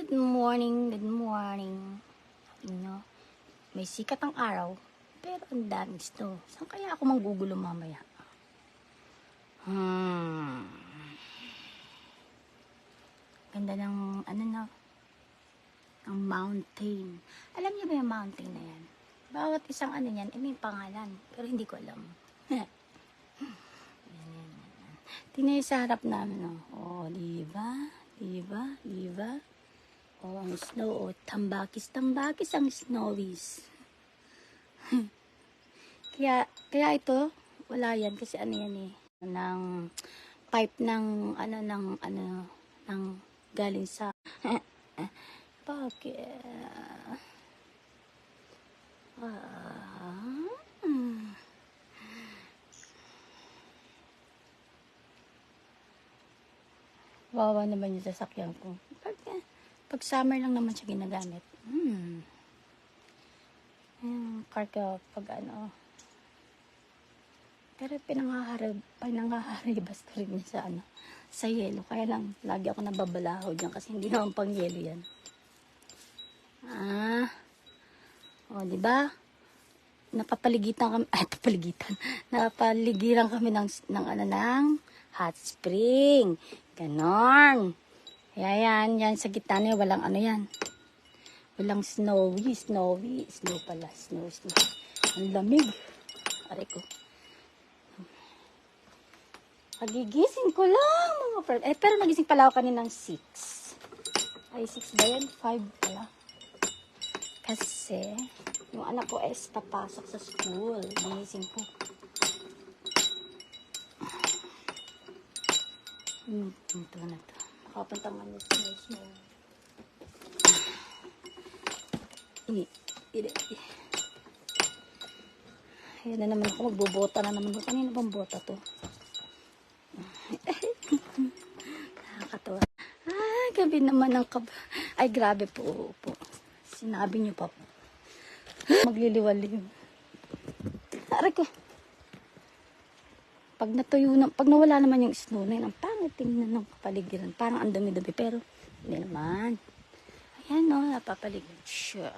Good morning, good morning. Ino, may sikat ang araw, pero ang daming snow. Saan kaya ako manggugulo mamaya? Ganda ng, ng mountain. Alam niyo ba yung mountain na yan? Bawat isang niyan, may pangalan, pero hindi ko alam. Tingnan sa harap namin, oh, diba? Diba? Oh, ang snow, oh, tambakis ang snowies. kaya ito, wala yan, kasi yan ng pipe ng, ng galing sa, bakit? Wawa naman yung sasakyan ko. Pag summer lang naman siya ginagamit. Car ko, pero pinangaharibas ko rin niya sa yelo. Kaya lang, lagi ako nababalaho dyan kasi hindi naman pang yelo yan. Diba? Napapaligiran kami ng hot spring. Ganon. Kaya yan sa gitna na walang walang snowy. Snow pala. Snow. Ang lamig. Aray ko. Pagigising ko lang, mga friend. Pero nagising pala ako kaninang 6. Ay, 6 ba yan? 5 pala. Kasi, yung anak ko papasok sa school. Nagising ko. Ito na to. Makapunta man yung snow. Ayan na naman ako. Magbubota na naman. Kanina bang bota to? Nakakatawa. Gabi naman ang Ay, grabe po. Sinabi niyo pa po. Magliliwaliw. Aray ko. Pag nawala naman yung snow na yun, ang pangit tingnan ng kapaligiran. Parang ang dami-dami, pero hindi naman. Ayan, napapaligid siya.